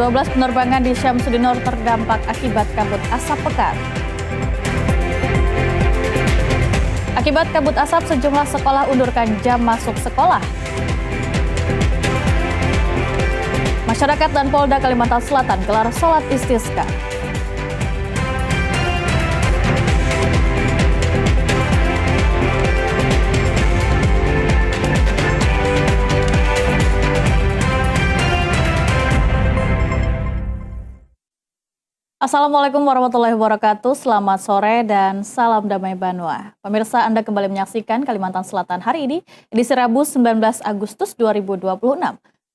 12 penerbangan di Syamsuddinur terdampak akibat kabut asap pekat. Akibat kabut asap, sejumlah sekolah undurkan jam masuk sekolah. Masyarakat dan Polda Kalimantan Selatan gelar sholat istisqa. Assalamualaikum warahmatullahi wabarakatuh, selamat sore dan salam damai Banua. Pemirsa, Anda kembali menyaksikan Kalimantan Selatan hari ini, edisi Rabu 19 Agustus 2026.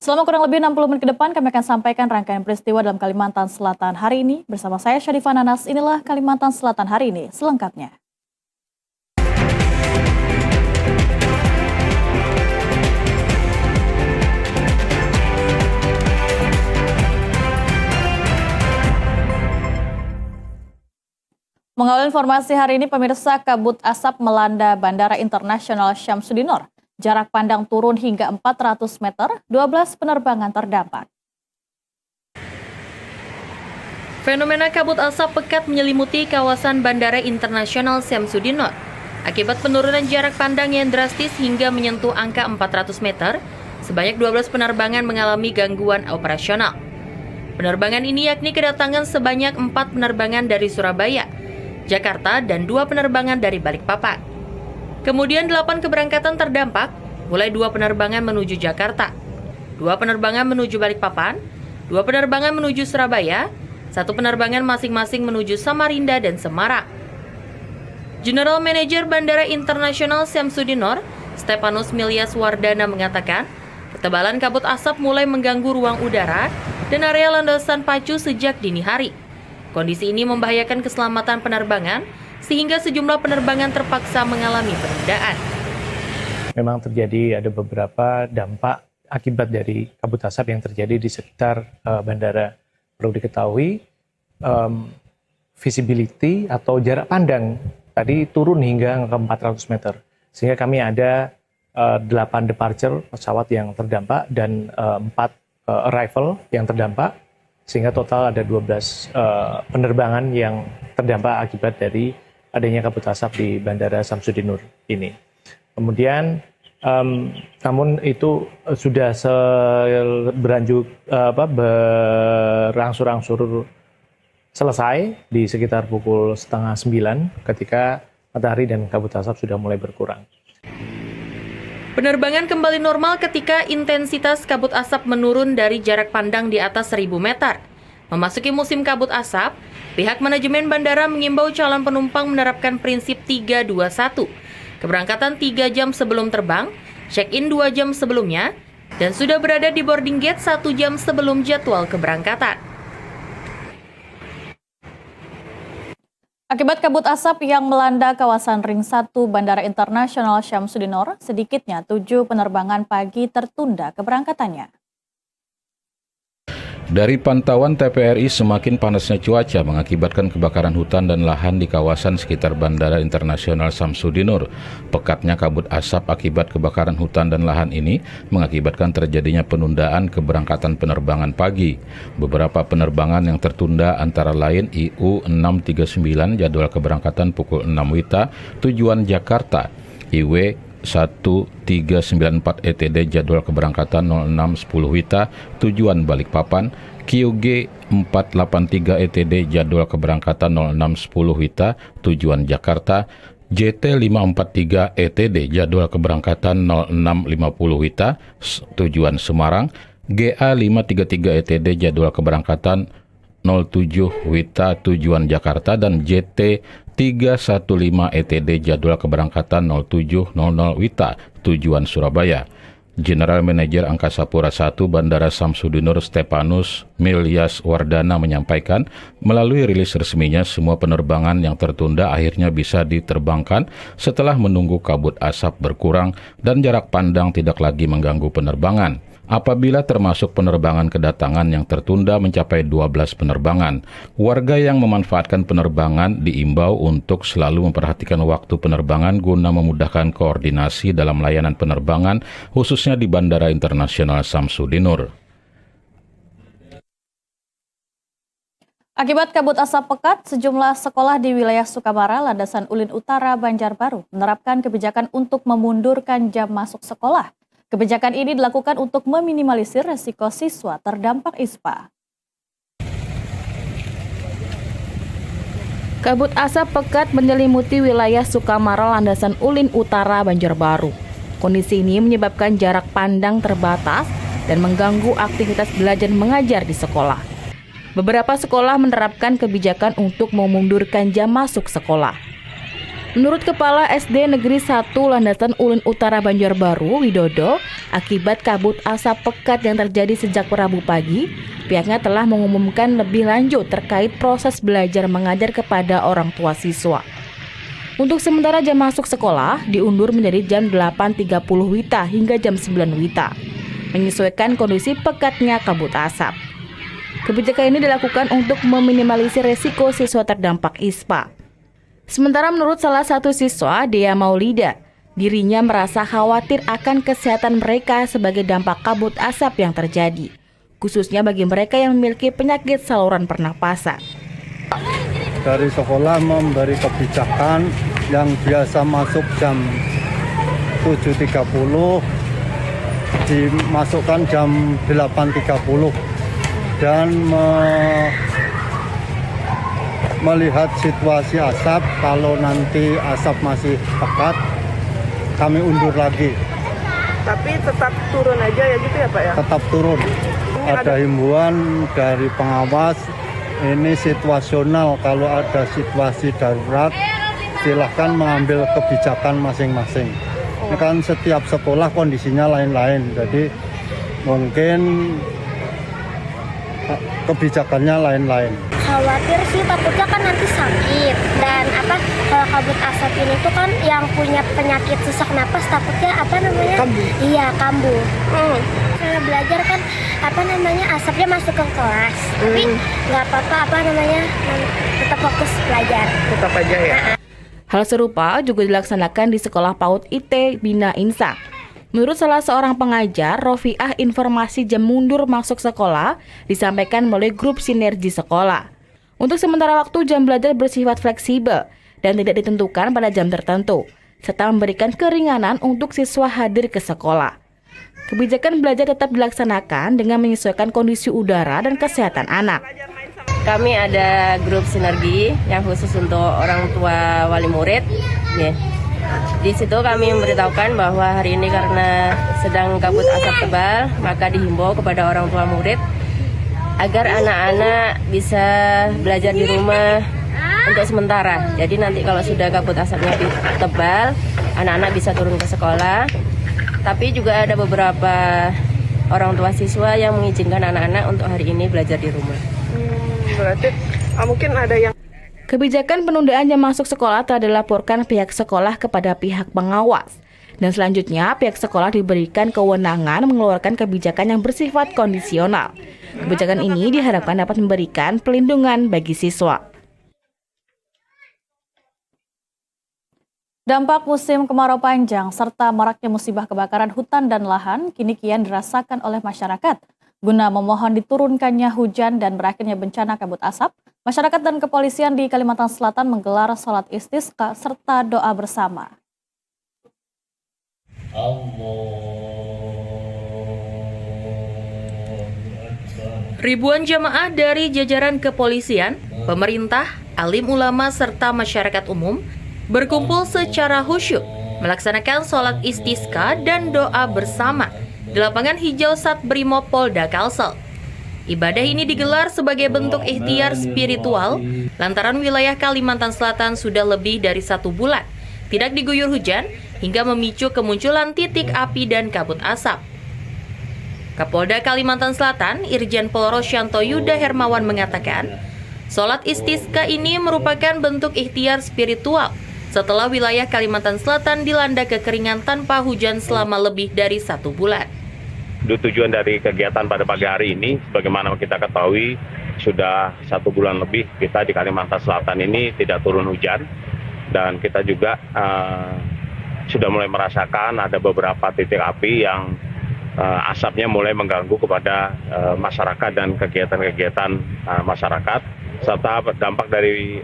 Selama kurang lebih 60 menit ke depan, kami akan sampaikan rangkaian peristiwa dalam Kalimantan Selatan hari ini. Bersama saya Syarifah Nanas, inilah Kalimantan Selatan hari ini selengkapnya. Mengawal informasi hari ini, pemirsa, kabut asap melanda Bandara Internasional Syamsuddinur. Jarak pandang turun hingga 400 meter, 12 penerbangan terdampak. Fenomena kabut asap pekat menyelimuti kawasan Bandara Internasional Syamsuddinur. Akibat penurunan jarak pandang yang drastis hingga menyentuh angka 400 meter, sebanyak 12 penerbangan mengalami gangguan operasional. Penerbangan ini yakni kedatangan sebanyak 4 penerbangan dari Surabaya, Jakarta, dan 2 penerbangan dari Balikpapan. Kemudian 8 keberangkatan terdampak, mulai 2 penerbangan menuju Jakarta, 2 penerbangan menuju Balikpapan, 2 penerbangan menuju Surabaya, 1 penerbangan masing-masing menuju Samarinda dan Semarang. General Manager Bandara Internasional Syamsuddinur, Stepanus Milyas Wardana mengatakan, ketebalan kabut asap mulai mengganggu ruang udara dan area landasan pacu sejak dini hari. Kondisi ini membahayakan keselamatan penerbangan, sehingga sejumlah penerbangan terpaksa mengalami penundaan. Memang terjadi ada beberapa dampak akibat dari kabut asap yang terjadi di sekitar bandara. Perlu diketahui, visibility atau jarak pandang tadi turun hingga ke 400 meter. Sehingga kami ada 8 departure pesawat yang terdampak dan 4 arrival yang terdampak. Sehingga total ada 12 penerbangan yang terdampak akibat dari adanya kabut asap di Bandara Syamsuddinur ini. Kemudian, namun itu sudah berangsur-angsur selesai di sekitar pukul 8:30 ketika matahari dan kabut asap sudah mulai berkurang. Penerbangan kembali normal ketika intensitas kabut asap menurun dari jarak pandang di atas 1.000 meter. Memasuki musim kabut asap, pihak manajemen bandara mengimbau calon penumpang menerapkan prinsip 3-2-1. Keberangkatan 3 jam sebelum terbang, check-in 2 jam sebelumnya, dan sudah berada di boarding gate 1 jam sebelum jadwal keberangkatan. Akibat kabut asap yang melanda kawasan Ring 1 Bandara Internasional Syamsuddinur, sedikitnya 7 penerbangan pagi tertunda keberangkatannya. Dari pantauan TVRI, semakin panasnya cuaca mengakibatkan kebakaran hutan dan lahan di kawasan sekitar Bandara Internasional Syamsuddinur. Pekatnya kabut asap akibat kebakaran hutan dan lahan ini mengakibatkan terjadinya penundaan keberangkatan penerbangan pagi. Beberapa penerbangan yang tertunda antara lain IU 639 jadwal keberangkatan pukul 6 WITA tujuan Jakarta, IW 1394 ETD jadwal keberangkatan 06.10 WITA tujuan Balikpapan, QG 483 ETD jadwal keberangkatan 06.10 WITA tujuan Jakarta, JT 543 ETD jadwal keberangkatan 06.50 WITA tujuan Semarang, GA 533 ETD jadwal keberangkatan 07 WITA tujuan Jakarta, dan JT 315 ETD jadwal keberangkatan 07.00 WITA tujuan Surabaya. General Manager Angkasa Pura I Bandara Syamsuddinur Stepanus Milyas Wardana menyampaikan, melalui rilis resminya semua penerbangan yang tertunda akhirnya bisa diterbangkan setelah menunggu kabut asap berkurang dan jarak pandang tidak lagi mengganggu penerbangan. Apabila termasuk penerbangan kedatangan yang tertunda mencapai 12 penerbangan, warga yang memanfaatkan penerbangan diimbau untuk selalu memperhatikan waktu penerbangan guna memudahkan koordinasi dalam layanan penerbangan, khususnya di Bandara Internasional Syamsuddinur. Akibat kabut asap pekat, sejumlah sekolah di wilayah Sukamara, Landasan Ulin Utara, Banjarbaru menerapkan kebijakan untuk memundurkan jam masuk sekolah. Kebijakan ini dilakukan untuk meminimalisir resiko siswa terdampak ISPA. Kabut asap pekat menyelimuti wilayah Sukamara, Landasan Ulin Utara, Banjarbaru. Kondisi ini menyebabkan jarak pandang terbatas dan mengganggu aktivitas belajar mengajar di sekolah. Beberapa sekolah menerapkan kebijakan untuk memundurkan jam masuk sekolah. Menurut Kepala SD Negeri 1 Landasan Ulin Utara Banjarbaru, Widodo, akibat kabut asap pekat yang terjadi sejak Rabu pagi, pihaknya telah mengumumkan lebih lanjut terkait proses belajar mengajar kepada orang tua siswa. Untuk sementara jam masuk sekolah diundur menjadi jam 8.30 WITA hingga jam 9 WITA, menyesuaikan kondisi pekatnya kabut asap. Kebijakan ini dilakukan untuk meminimalisir resiko siswa terdampak ISPA. Sementara menurut salah satu siswa, Dea Maulida, dirinya merasa khawatir akan kesehatan mereka sebagai dampak kabut asap yang terjadi, khususnya bagi mereka yang memiliki penyakit saluran pernapasan. Dari sekolah memberi kebijakan yang biasa masuk jam 7.30 dimasukkan jam 8.30 dan melihat situasi asap, kalau nanti asap masih pekat kami undur lagi. Tapi tetap turun aja ya gitu ya Pak ya? Tetap turun. Ada himbauan dari pengawas, ini situasional, kalau ada situasi darurat silahkan mengambil kebijakan masing-masing. Ini kan setiap sekolah kondisinya lain-lain, jadi mungkin kebijakannya lain-lain. Khawatir sih, takutnya kan nanti sakit, dan kalau kabut asap ini tuh kan yang punya penyakit sesak napas takutnya Kambuh. Iya, kambuh. Karena belajar kan asapnya masuk ke kelas, tapi nggak apa-apa tetap fokus belajar. Tetap aja ya. Hal serupa juga dilaksanakan di Sekolah PAUD IT Bina Insang. Menurut salah seorang pengajar, Rofiah, informasi jam mundur masuk sekolah disampaikan melalui grup sinergi sekolah. Untuk sementara waktu, jam belajar bersifat fleksibel dan tidak ditentukan pada jam tertentu, serta memberikan keringanan untuk siswa hadir ke sekolah. Kebijakan belajar tetap dilaksanakan dengan menyesuaikan kondisi udara dan kesehatan anak. Kami ada grup sinergi yang khusus untuk orang tua wali murid. Di situ kami memberitahukan bahwa hari ini karena sedang kabut asap tebal, maka dihimbau kepada orang tua murid agar anak-anak bisa belajar di rumah untuk sementara. Jadi nanti kalau sudah kabut asapnya tebal, anak-anak bisa turun ke sekolah. Tapi juga ada beberapa orang tua siswa yang mengizinkan anak-anak untuk hari ini belajar di rumah. Berarti mungkin ada yang Kebijakan penundaan jam masuk sekolah telah dilaporkan pihak sekolah kepada pihak pengawas. Dan selanjutnya pihak sekolah diberikan kewenangan mengeluarkan kebijakan yang bersifat kondisional. Kebijakan ini diharapkan dapat memberikan pelindungan bagi siswa. Dampak musim kemarau panjang serta maraknya musibah kebakaran hutan dan lahan kini kian dirasakan oleh masyarakat. Guna memohon diturunkannya hujan dan berakhirnya bencana kabut asap, masyarakat dan kepolisian di Kalimantan Selatan menggelar sholat istisqa serta doa bersama. Ribuan jamaah dari jajaran kepolisian, pemerintah, alim ulama, serta masyarakat umum berkumpul secara khusyuk melaksanakan sholat istisqa dan doa bersama di lapangan hijau Sat Brimob Polda Kalsel. Ibadah ini digelar sebagai bentuk ikhtiar spiritual lantaran wilayah Kalimantan Selatan sudah lebih dari 1 bulan tidak diguyur hujan hingga memicu kemunculan titik api dan kabut asap. Kapolda Kalimantan Selatan, Irjen Pol Rosyanto Yuda Hermawan mengatakan, sholat istisqa ini merupakan bentuk ikhtiar spiritual setelah wilayah Kalimantan Selatan dilanda kekeringan tanpa hujan selama lebih dari 1 bulan. Tujuan dari kegiatan pada pagi hari ini, bagaimana kita ketahui, sudah 1 bulan lebih kita di Kalimantan Selatan ini tidak turun hujan, dan kita juga sudah mulai merasakan ada beberapa titik api yang asapnya mulai mengganggu kepada masyarakat dan kegiatan-kegiatan masyarakat. serta dampak dari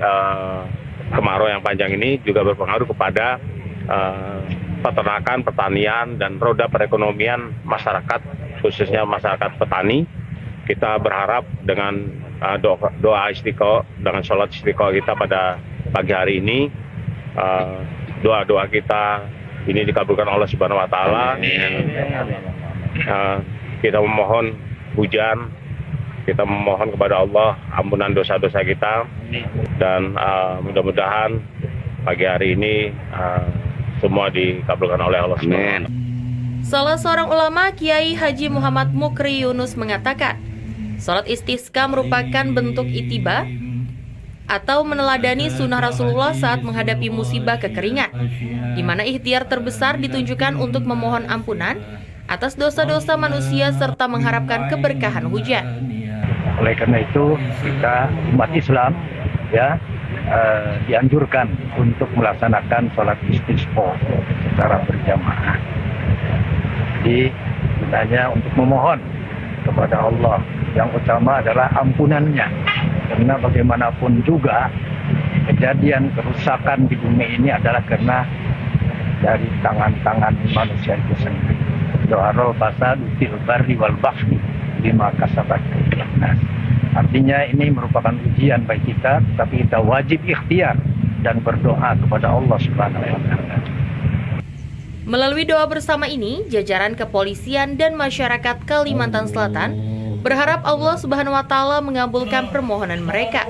kemarau yang panjang ini juga berpengaruh kepada peternakan, pertanian, dan roda perekonomian masyarakat, khususnya masyarakat petani. Kita berharap dengan doa istiqo, dengan sholat istiqo kita pada pagi hari ini, doa-doa kita ini dikabulkan Allah Subhanahu Wa Taala. Kita memohon hujan, kita memohon kepada Allah ampunan dosa-dosa kita, dan mudah-mudahan pagi hari ini semua dikabulkan oleh Allah SWT. Salah seorang ulama, Kiai Haji Muhammad Mukri Yunus, mengatakan, sholat istisqa merupakan bentuk itiba atau meneladani sunnah Rasulullah saat menghadapi musibah kekeringan, di mana ikhtiar terbesar ditunjukkan untuk memohon ampunan atas dosa-dosa manusia serta mengharapkan keberkahan hujan. Oleh karena itu kita umat Islam dianjurkan untuk melaksanakan sholat istisqa secara berjamaah. Jadi gunanya untuk memohon kepada Allah, yang utama adalah ampunannya, karena bagaimanapun juga kejadian kerusakan di bumi ini adalah karena dari tangan-tangan manusia itu sendiri. Do'arul fasadu fil barri wal bahri bima kasabat aydin nas. Artinya ini merupakan ujian bagi kita, tapi kita wajib ikhtiar dan berdoa kepada Allah Subhanahu wa taala. Melalui doa bersama ini, jajaran kepolisian dan masyarakat Kalimantan Selatan berharap Allah Subhanahu wa taala mengabulkan permohonan mereka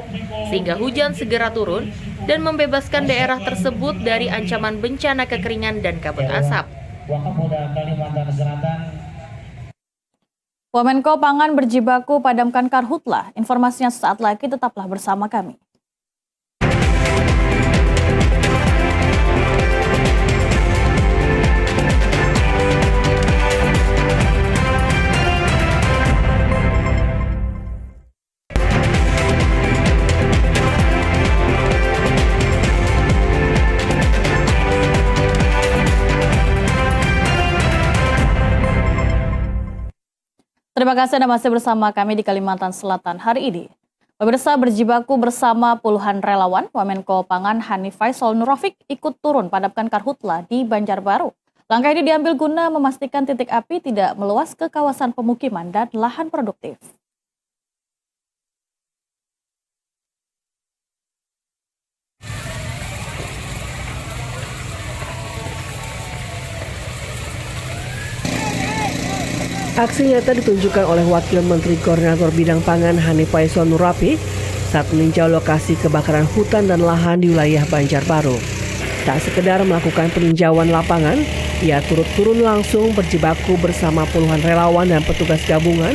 sehingga hujan segera turun dan membebaskan daerah tersebut dari ancaman bencana kekeringan dan kabut asap. Wamenko Pangan berjibaku padamkan karhutlah. Informasinya sesaat lagi, tetaplah bersama kami. Terima kasih Anda masih bersama kami di Kalimantan Selatan hari ini. Pemirsa, berjibaku bersama puluhan relawan, Wamenko Pangan Hanif Faisal Nurrafiq ikut turun padamkan karhutlah di Banjarbaru. Langkah ini diambil guna memastikan titik api tidak meluas ke kawasan pemukiman dan lahan produktif. Aksi nyata ditunjukkan oleh Wakil Menteri Koordinator Bidang Pangan Hanif Faisal Nurrafiq saat meninjau lokasi kebakaran hutan dan lahan di wilayah Banjarbaru. Tak sekedar melakukan peninjauan lapangan, ia turun langsung berjibaku bersama puluhan relawan dan petugas gabungan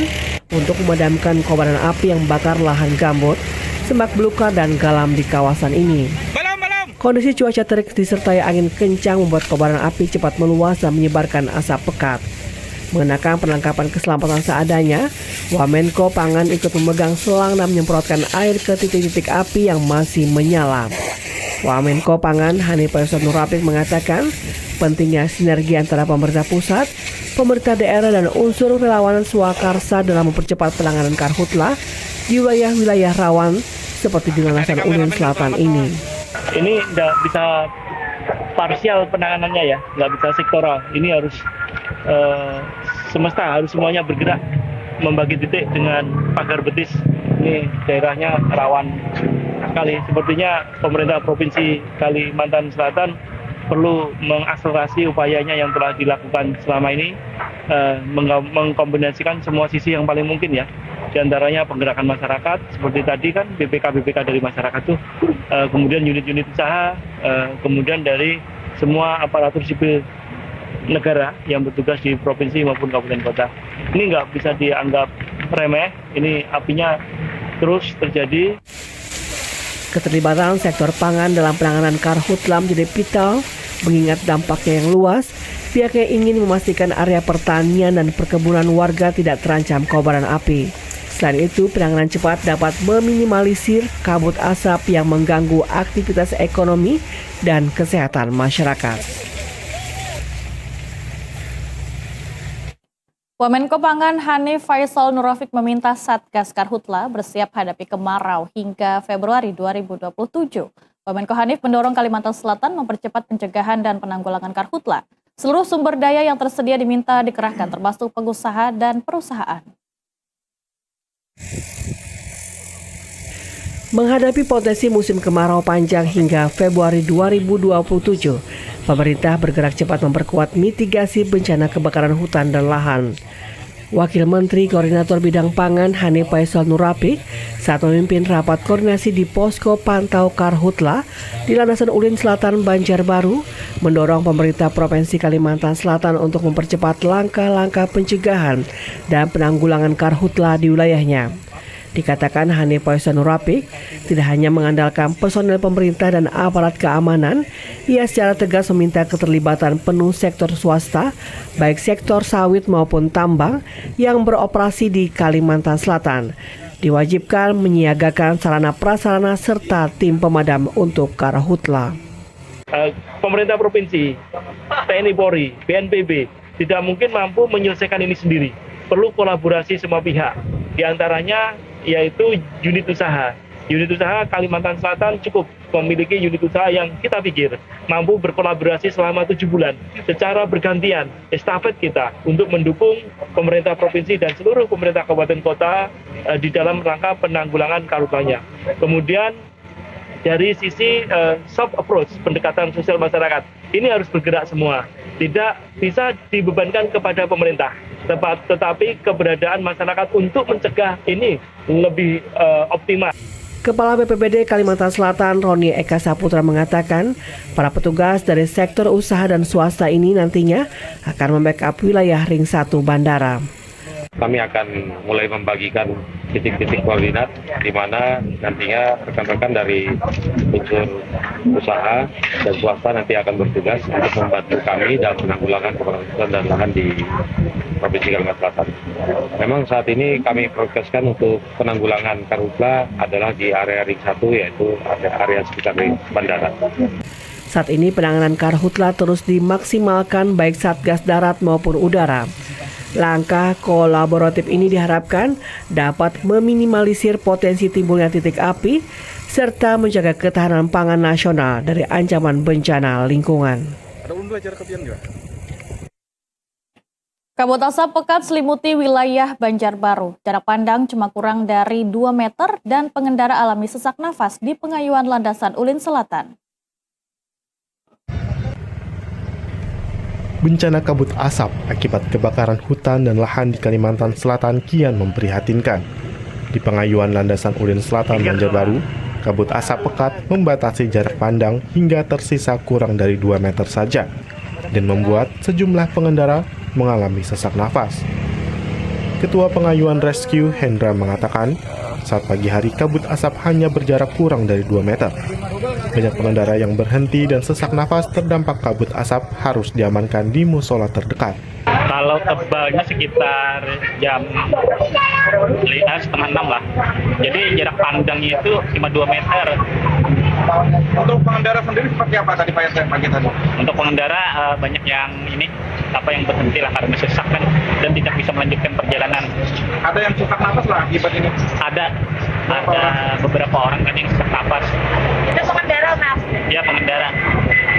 untuk memadamkan kobaran api yang membakar lahan gambut, semak belukar dan galam di kawasan ini. Kondisi cuaca terik disertai angin kencang membuat kobaran api cepat meluas dan menyebarkan asap pekat. Mengenakan perlengkapan keselamatan seadanya, Wamenko Pangan ikut memegang selang dan menyemprotkan air ke titik-titik api yang masih menyala. Wamenko Pangan Hanif Faisal Nurrafiq mengatakan pentingnya sinergi antara pemerintah pusat, pemerintah daerah dan unsur relawan swakarsa dalam mempercepat penanganan karhutlah di wilayah-wilayah rawan seperti di Landasan Udin Selatan ini. Ini tidak bisa parsial penanganannya ya, nggak bisa sektoral. Ini harus semesta, harus semuanya bergerak membagi titik dengan pagar betis. Ini daerahnya rawan sekali. Sepertinya pemerintah Provinsi Kalimantan Selatan perlu mengakselerasi upayanya yang telah dilakukan selama ini, mengkombinasikan semua sisi yang paling mungkin ya. Di antaranya penggerakan masyarakat, seperti tadi kan BPK dari masyarakat tuh, kemudian unit-unit usaha, kemudian dari semua aparatur sipil negara yang bertugas di provinsi maupun kabupaten kota. Ini nggak bisa dianggap remeh, ini apinya terus terjadi. Keterlibatan sektor pangan dalam penanganan karhutlah menjadi vital, mengingat dampaknya yang luas. Pihaknya ingin memastikan area pertanian dan perkebunan warga tidak terancam kobaran api. Selain itu, penanganan cepat dapat meminimalisir kabut asap yang mengganggu aktivitas ekonomi dan kesehatan masyarakat. Wamenko Pangan Hanif Faisal Nurrafik meminta Satgas Karhutla bersiap hadapi kemarau hingga Februari 2027. Wamenko Hanif mendorong Kalimantan Selatan mempercepat pencegahan dan penanggulangan karhutla. Seluruh sumber daya yang tersedia diminta dikerahkan termasuk pengusaha dan perusahaan. Menghadapi potensi musim kemarau panjang hingga Februari 2027, pemerintah bergerak cepat memperkuat mitigasi bencana kebakaran hutan dan lahan. Wakil Menteri Koordinator Bidang Pangan Hanif Faisal Nurrafik saat memimpin rapat koordinasi di Posko Pantau Karhutla di Landasan Ulin Selatan, Banjarbaru, mendorong pemerintah Provinsi Kalimantan Selatan untuk mempercepat langkah-langkah pencegahan dan penanggulangan karhutla di wilayahnya. Dikatakan Hanif Faisal Nurrafik tidak hanya mengandalkan personel pemerintah dan aparat keamanan, ia secara tegas meminta keterlibatan penuh sektor swasta, baik sektor sawit maupun tambang yang beroperasi di Kalimantan Selatan. Diwajibkan menyiagakan sarana prasarana serta tim pemadam untuk karhutla. Pemerintah provinsi, TNI Polri, BNPB tidak mungkin mampu menyelesaikan ini sendiri. Perlu kolaborasi semua pihak. Di antaranya yaitu unit usaha. Unit usaha Kalimantan Selatan cukup memiliki unit usaha yang kita pikir mampu berkolaborasi selama 7 bulan secara bergantian estafet kita untuk mendukung pemerintah provinsi dan seluruh pemerintah kabupaten kota di dalam rangka penanggulangan karhutlanya. Kemudian dari sisi soft approach, pendekatan sosial masyarakat, ini harus bergerak semua. Tidak bisa dibebankan kepada pemerintah, tetapi keberadaan masyarakat untuk mencegah ini lebih optimal. Kepala BPBD Kalimantan Selatan Roni Eka Saputra mengatakan, para petugas dari sektor usaha dan swasta ini nantinya akan membackup wilayah Ring 1 bandara. Kami akan mulai membagikan titik-titik koordinat di mana nantinya rekan-rekan dari unsur usaha dan swasta nanti akan bertugas untuk membantu kami dalam penanggulangan kebakaran hutan dan lahan di Provinsi Kalimantan Selatan. Memang saat ini kami prioritaskan untuk penanggulangan karhutla adalah di area Ring 1, yaitu area sekitar ring bandara. Saat ini penanganan karhutla terus dimaksimalkan baik Satgas Darat maupun Udara. Langkah kolaboratif ini diharapkan dapat meminimalisir potensi timbulnya titik api serta menjaga ketahanan pangan nasional dari ancaman bencana lingkungan. Kabut asap pekat selimuti wilayah Banjarbaru. Jarak pandang cuma kurang dari 2 meter dan pengendara alami sesak nafas di pengayuan Landasan Ulin Selatan. Bencana kabut asap akibat kebakaran hutan dan lahan di Kalimantan Selatan kian memprihatinkan. Di pengayuan Landasan Ulin Selatan, Banjarbaru, kabut asap pekat membatasi jarak pandang hingga tersisa kurang dari 2 meter saja dan membuat sejumlah pengendara mengalami sesak nafas. Ketua Pengayuan Rescue Hendra mengatakan, saat pagi hari kabut asap hanya berjarak kurang dari 2 meter. Banyak pengendara yang berhenti dan sesak nafas terdampak kabut asap harus diamankan di musola terdekat. Kalau tebalnya sekitar jam 5:30 lah. Jadi jarak pandangnya itu cuma 2 meter. Untuk pengendara sendiri seperti apa tadi Pak pagi tadi? Untuk pengendara banyak yang yang berhenti lah karena sesak kan dan tidak bisa melanjutkan perjalanan. Ada yang sesak nafas lah akibat ini? Ada beberapa orang kan yang sesak nafas. Itu pengendara, Mas? Ya, pengendara.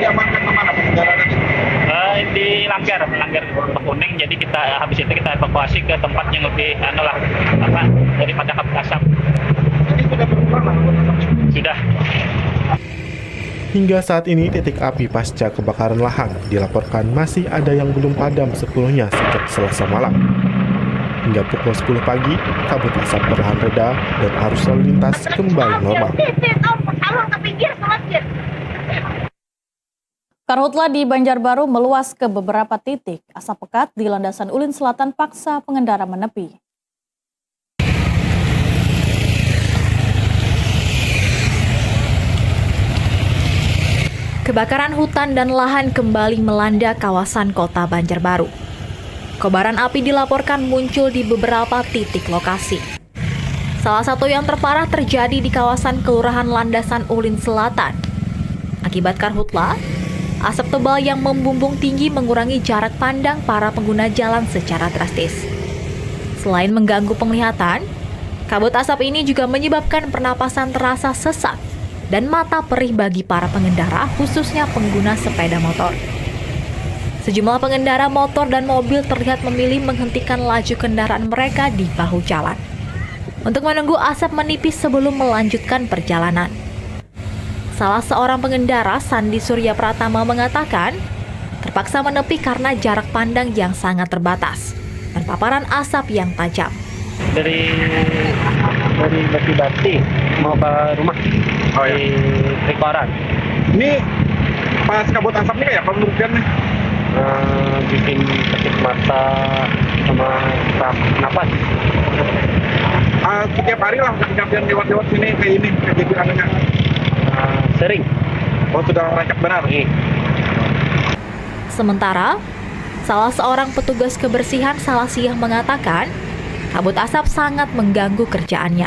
Diamankan kemana pengendara tadi? Di Langgar Kuning. Jadi habis itu kita evakuasi ke tempat yang lebih daripada kabut asap. Jadi sudah berkurang lah? Sudah. Hingga saat ini titik api pasca kebakaran lahan dilaporkan masih ada yang belum padam sepenuhnya sejak Selasa malam. Hingga pukul 10 pagi, kabut asap perlahan reda dan arus lalu lintas kembali normal. Karhutla di Banjarbaru meluas ke beberapa titik. Asap pekat di Landasan Ulin Selatan paksa pengendara menepi. Kebakaran hutan dan lahan kembali melanda kawasan kota Banjarbaru. Kobaran api dilaporkan muncul di beberapa titik lokasi. Salah satu yang terparah terjadi di kawasan Kelurahan Landasan Ulin Selatan. Akibat karhutla, Asap tebal yang membumbung tinggi mengurangi jarak pandang para pengguna jalan secara drastis. Selain mengganggu penglihatan, kabut asap ini juga menyebabkan pernapasan terasa sesak dan mata perih bagi para pengendara, khususnya pengguna sepeda motor. Sejumlah pengendara motor dan mobil terlihat memilih menghentikan laju kendaraan mereka di bahu jalan untuk menunggu asap menipis sebelum melanjutkan perjalanan. Salah seorang pengendara, Sandi Surya Pratama, mengatakan terpaksa menepi karena jarak pandang yang sangat terbatas dan paparan asap yang tajam. Dari Bati mau ke rumah di Trikoran. Ini pas kabut asap ini kayak apa menurut kalian nih? Bikin sakit mata sama napas. Setiap hari lah ketika kalian lewat-lewat sini kayak ini kejadiannya. Sering. Oh, sudah rancak benar. Sementara, salah seorang petugas kebersihan Salasiah mengatakan kabut asap sangat mengganggu kerjaannya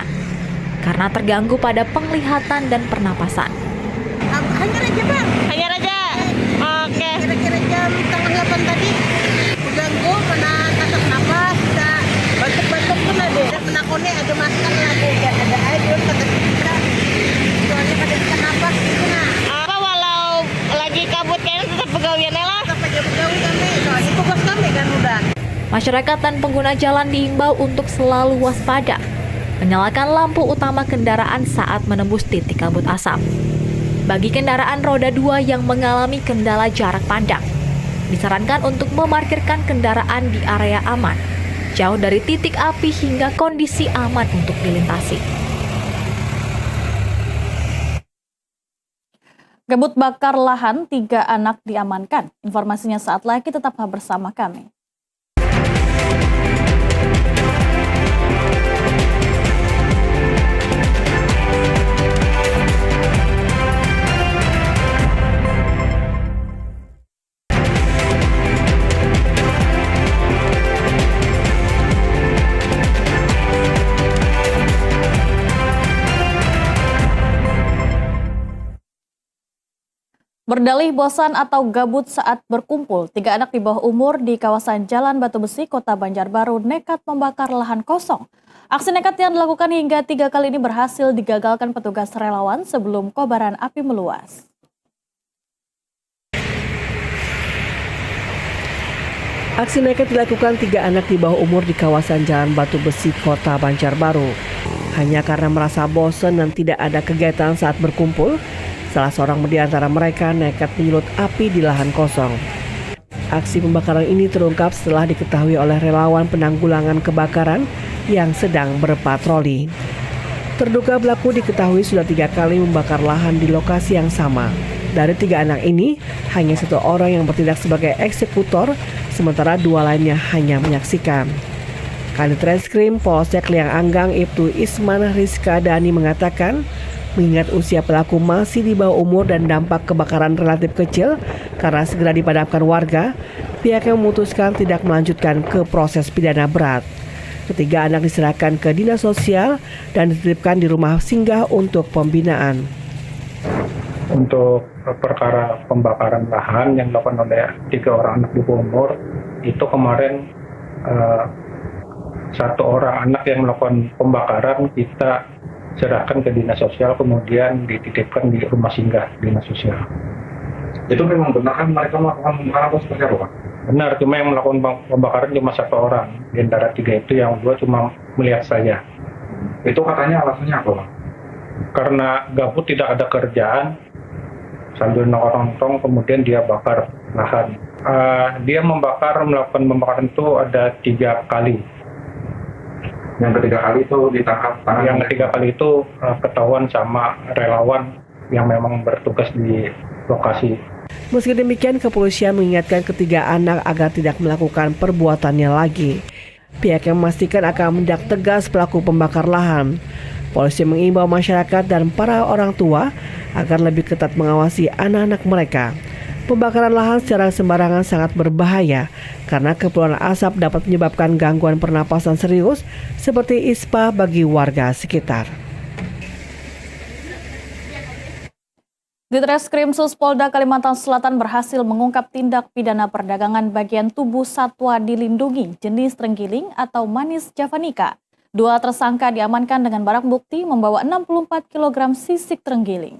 karena terganggu pada penglihatan dan pernapasan. Hanya aja bang. Hanya aja. Oke. Kira-kira jam 7:30 tadi mengganggu, mana kasak napas, tidak batuk-batuk pun ada. Menakoni ada masker lagi, ada air kata kita. Soalnya pada bisa napas gitu nah. Apa walau lagi kabut kayaknya tetap pegawaiannya lah. Tetap aja pegawai kami, soalnya tugas kami kan udah. Masyarakat dan pengguna jalan diimbau untuk selalu waspada, menyalakan lampu utama kendaraan saat menembus titik kabut asap. Bagi kendaraan roda 2 yang mengalami kendala jarak pandang, disarankan untuk memarkirkan kendaraan di area aman, jauh dari titik api hingga kondisi aman untuk dilintasi. Kabut bakar lahan, 3 anak diamankan. Informasinya saat lagi, tetaplah bersama kami. Berdalih bosan atau gabut saat berkumpul, 3 anak di bawah umur di kawasan Jalan Batu Besi, Kota Banjarbaru nekat membakar lahan kosong. Aksi nekat yang dilakukan hingga 3 kali ini berhasil digagalkan petugas relawan sebelum kobaran api meluas. Aksi nekat dilakukan 3 anak di bawah umur di kawasan Jalan Batu Besi, Kota Banjarbaru. Hanya karena merasa bosan dan tidak ada kegiatan saat berkumpul, salah seorang di antara mereka nekat menyulut api di lahan kosong. Aksi pembakaran ini terungkap setelah diketahui oleh relawan penanggulangan kebakaran yang sedang berpatroli. Terduga pelaku diketahui sudah 3 kali membakar lahan di lokasi yang sama. Dari 3 anak ini, hanya 1 orang yang bertindak sebagai eksekutor, sementara 2 lainnya hanya menyaksikan. Kanit Reskrim Polsek Liang Anggang Ibtu Isman Rizka Dani mengatakan, mengingat usia pelaku masih di bawah umur dan dampak kebakaran relatif kecil karena segera dipadamkan warga, pihaknya memutuskan tidak melanjutkan ke proses pidana berat. Ketiga anak diserahkan ke Dinas Sosial dan dititipkan di rumah singgah untuk pembinaan. Untuk perkara pembakaran lahan yang dilakukan oleh 3 orang anak di bawah umur, itu kemarin 1 orang anak yang melakukan pembakaran kita serahkan ke Dinas Sosial, kemudian dititipkan di rumah singgah Dinas Sosial. Itu memang benar kan mereka melakukan pembakaran atau seperti apa, Pak? Benar, cuma yang melakukan pembakaran cuma 1 orang. Di antara 3 itu yang 2 cuma melihat saja. Itu katanya alasannya apa, Pak? Karena gabut, tidak ada kerjaan, sambil nongkrong-nongkrong, kemudian dia bakar lahan. Dia melakukan pembakaran itu ada 3 kali. Yang ketiga kali itu ditangkap tangan. Yang ketiga kali itu ketahuan sama relawan yang memang bertugas di lokasi. Meski demikian, kepolisian mengingatkan ketiga anak agar tidak melakukan perbuatannya lagi. Pihaknya memastikan akan menindak tegas pelaku pembakar lahan. Polisi mengimbau masyarakat dan para orang tua agar lebih ketat mengawasi anak-anak mereka. Pembakaran lahan secara sembarangan sangat berbahaya karena kepulan asap dapat menyebabkan gangguan pernapasan serius seperti ispa bagi warga sekitar. Ditreskrimsus Polda Kalimantan Selatan berhasil mengungkap tindak pidana perdagangan bagian tubuh satwa dilindungi jenis terenggiling atau manis javanica. 2 tersangka diamankan dengan barang bukti membawa 64 kg sisik terenggiling.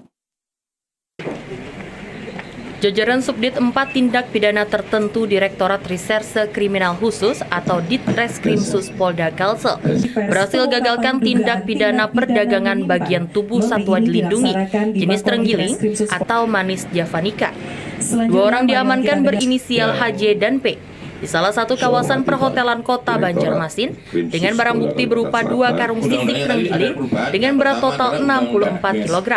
Jajaran Subdit 4 Tindak Pidana Tertentu Direktorat Reserse Kriminal Khusus atau Ditreskrimsus Polda Kalsel berhasil gagalkan tindak pidana perdagangan bagian tubuh satwa dilindungi jenis terenggiling atau manis javanica. 2 orang diamankan berinisial HJ dan P di salah satu kawasan perhotelan Kota Banjarmasin dengan barang bukti berupa 2 karung sisik terenggiling dengan berat total 64 kg.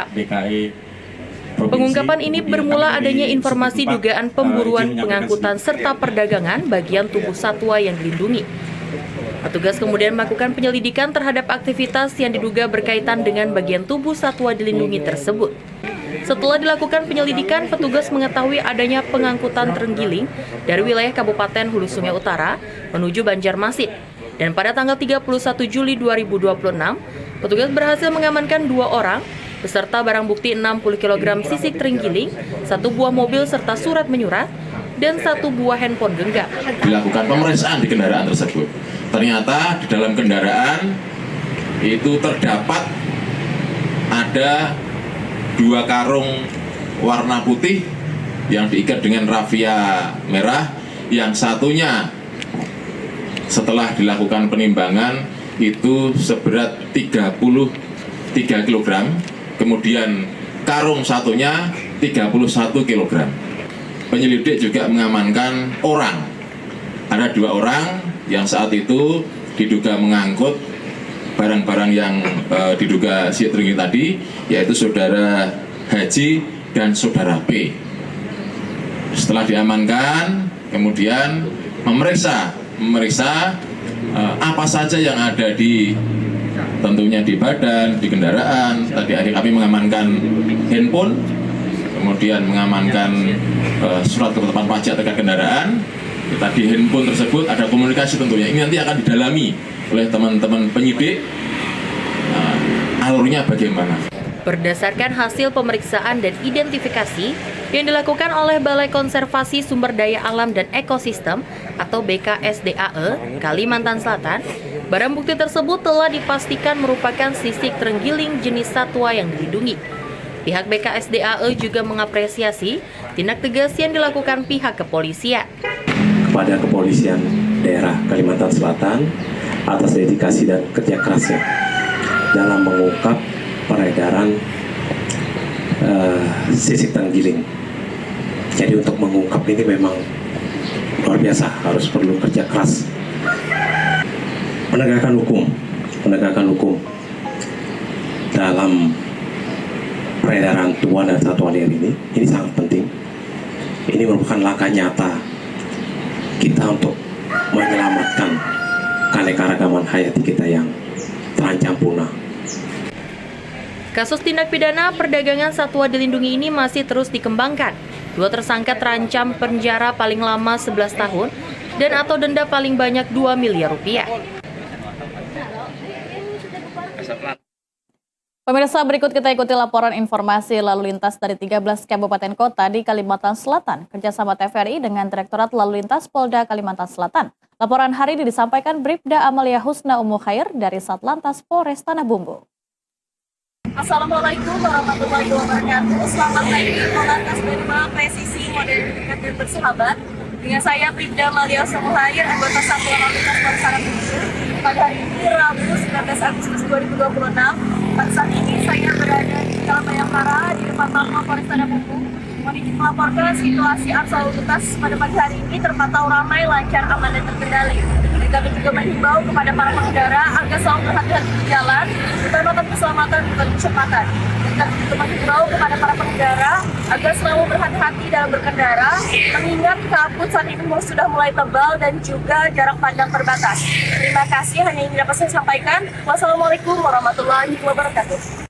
Pengungkapan ini bermula adanya informasi dugaan pemburuan, pengangkutan, serta perdagangan bagian tubuh satwa yang dilindungi. Petugas kemudian melakukan penyelidikan terhadap aktivitas yang diduga berkaitan dengan bagian tubuh satwa dilindungi tersebut. Setelah dilakukan penyelidikan, petugas mengetahui adanya pengangkutan terenggiling dari wilayah Kabupaten Hulu Sungai Utara menuju Banjarmasin. Dan pada tanggal 31 Juli 2026, petugas berhasil mengamankan 2 orang beserta barang bukti 60 kg sisik terenggiling, 1 buah mobil serta surat menyurat, dan 1 buah handphone genggam. Dilakukan pemeriksaan di kendaraan tersebut. Ternyata di dalam kendaraan itu terdapat ada 2 karung warna putih yang diikat dengan rafia merah, yang satunya setelah dilakukan penimbangan itu seberat 33 kg. Kemudian karung satunya 31 kg. Penyelidik juga mengamankan orang. Ada 2 orang yang saat itu diduga mengangkut barang-barang yang diduga sisik terenggiling tadi, yaitu saudara Haji dan saudara P. Setelah diamankan, kemudian memeriksa apa saja yang ada tentunya di badan, di kendaraan. Tadi kami mengamankan handphone, kemudian mengamankan surat ketetapan pajak terkait kendaraan. Tadi handphone tersebut ada komunikasi tentunya. Ini nanti akan didalami oleh teman-teman penyidik. Alurnya bagaimana? Berdasarkan hasil pemeriksaan dan identifikasi yang dilakukan oleh Balai Konservasi Sumber Daya Alam dan Ekosistem atau BKSDAE Kalimantan Selatan, barang bukti tersebut telah dipastikan merupakan sisik terenggiling jenis satwa yang dilindungi. Pihak BKSDAE juga mengapresiasi tindak tegas yang dilakukan pihak kepolisian. Kepada Kepolisian Daerah Kalimantan Selatan atas dedikasi dan kerja kerasnya dalam mengungkap peredaran sisik terenggiling. Jadi untuk mengungkap ini memang luar biasa, harus perlu kerja keras. Penegakan hukum dalam peredaran tumbuhan dan satwa liar ini sangat penting. Ini merupakan langkah nyata kita untuk menyelamatkan keanekaragaman hayati kita yang terancam punah. Kasus tindak pidana perdagangan satwa dilindungi ini masih terus dikembangkan. 2 tersangka terancam penjara paling lama 11 tahun dan atau denda paling banyak 2 miliar rupiah. Pemirsa, berikut kita ikuti laporan informasi lalu lintas dari 13 kabupaten kota di Kalimantan Selatan, kerjasama TVRI dengan Direktorat Lalu Lintas Polda Kalimantan Selatan. Laporan hari ini disampaikan Bribda Amalia Husna Ummu Khair dari Satlantas Polres Tanah Bumbu. Assalamualaikum warahmatullahi wabarakatuh. Selamat pagi, Polantas Benma, presisi, modern dekat dan bersahabat. Dengan saya Bribda Amalia Husna Ummu Khair, anggota Satuan Lalu Lintas Polres Tanah Bumbu. Pada hari ini Rabu 19 Agustus 2026, pada saat ini saya berada di Jalan Bayangkara di depan Mapolres Polres Tanah Bumbu melaporkan situasi arus lalu lintas pada pagi hari ini terpantau ramai, lancar, aman dan terkendali. Kami juga menghimbau kepada para pengendara agar selalu berhati-hati di jalan, utamakan keselamatan dan kecepatan. Kami juga menghimbau kepada para pengendara agar selalu berhati-hati dalam berkendara, mengingat kabut saat ini sudah mulai tebal dan juga jarak pandang terbatas. Terima kasih, hanya ini dapat saya sampaikan. Wassalamualaikum warahmatullahi wabarakatuh.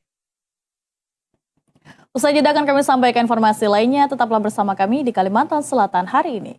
Usai jeda akan kami sampaikan informasi lainnya, tetaplah bersama kami di Kalimantan Selatan hari ini.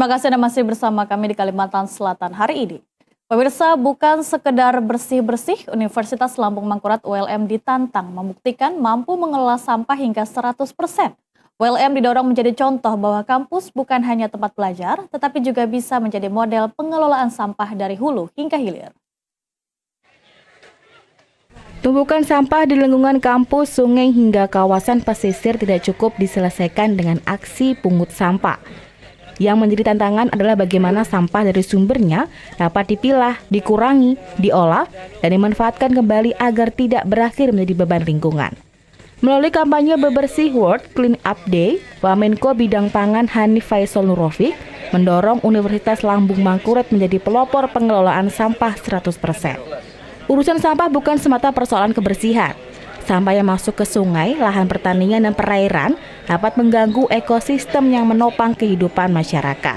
Terima kasih Anda masih bersama kami di Kalimantan Selatan hari ini. Pemirsa, bukan sekedar bersih-bersih, Universitas Lambung Mangkurat ULM ditantang membuktikan mampu mengelola sampah hingga 100%. ULM didorong menjadi contoh bahwa kampus bukan hanya tempat belajar, tetapi juga bisa menjadi model pengelolaan sampah dari hulu hingga hilir. Tumpukan sampah di lingkungan kampus, sungai hingga kawasan pesisir tidak cukup diselesaikan dengan aksi pungut sampah. Yang menjadi tantangan adalah bagaimana sampah dari sumbernya dapat dipilah, dikurangi, diolah, dan dimanfaatkan kembali agar tidak berakhir menjadi beban lingkungan. Melalui kampanye Bebersih World Clean Up Day, Wamenko Bidang Pangan Hanif Faisal Nurofik mendorong Universitas Lambung Mangkurat menjadi pelopor pengelolaan sampah 100%. Urusan sampah bukan semata persoalan kebersihan. Sampah yang masuk ke sungai, lahan pertanian, dan perairan dapat mengganggu ekosistem yang menopang kehidupan masyarakat.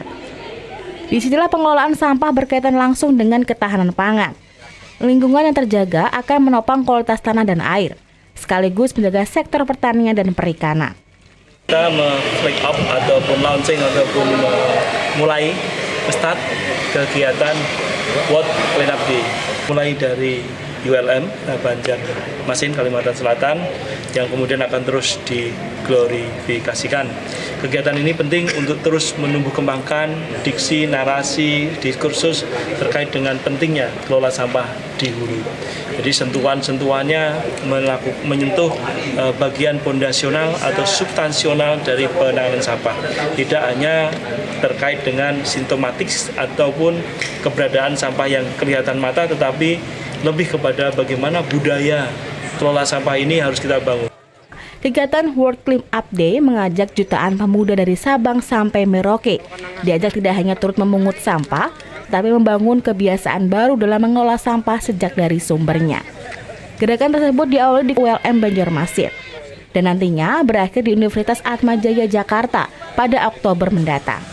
Disinilah pengelolaan sampah berkaitan langsung dengan ketahanan pangan. Lingkungan yang terjaga akan menopang kualitas tanah dan air, sekaligus menjaga sektor pertanian dan perikanan. Kita flag up ataupun launching ataupun mulai start kegiatan World Clean Up Day. Mulai dari ULM, Banjarmasin, Kalimantan Selatan, yang kemudian akan terus diglorifikasikan. Kegiatan ini penting untuk terus menumbuh kembangkan diksi, narasi, diskursus terkait dengan pentingnya kelola sampah di hulu. Jadi sentuhan-sentuhannya menyentuh bagian fondasional atau substansional dari penanganan sampah. Tidak hanya terkait dengan simptomatik ataupun keberadaan sampah yang kelihatan mata, tetapi lebih kepada bagaimana budaya kelola sampah ini harus kita bangun. Kegiatan World Clean Up Day mengajak jutaan pemuda dari Sabang sampai Merauke. Diajak tidak hanya turut memungut sampah, tapi membangun kebiasaan baru dalam mengolah sampah sejak dari sumbernya. Gerakan tersebut diawali di ULM Banjarmasin dan nantinya berakhir di Universitas Atmajaya Jakarta pada Oktober mendatang.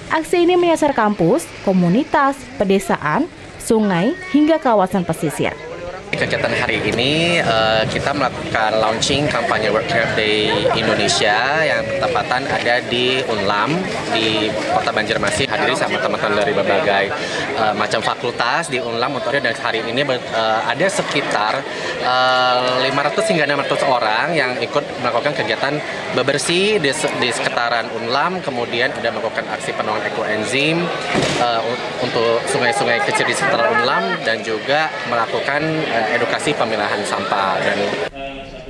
Aksi ini menyasar kampus, komunitas, pedesaan, sungai, hingga kawasan pesisir. Kegiatan hari ini kita melakukan launching kampanye World Clean Up Day Indonesia yang bertepatan ada di Unlam di Kota Banjarmasin. Hadiri sama teman-teman dari berbagai macam fakultas di Unlam. Untuk dan hari ini ada sekitar 500 hingga 600 orang yang ikut melakukan kegiatan bebersih di sekitaran Unlam. Kemudian ada melakukan aksi penolakan ekoenzim untuk sungai-sungai kecil di sekitar Unlam dan juga melakukan edukasi pemilahan sampah.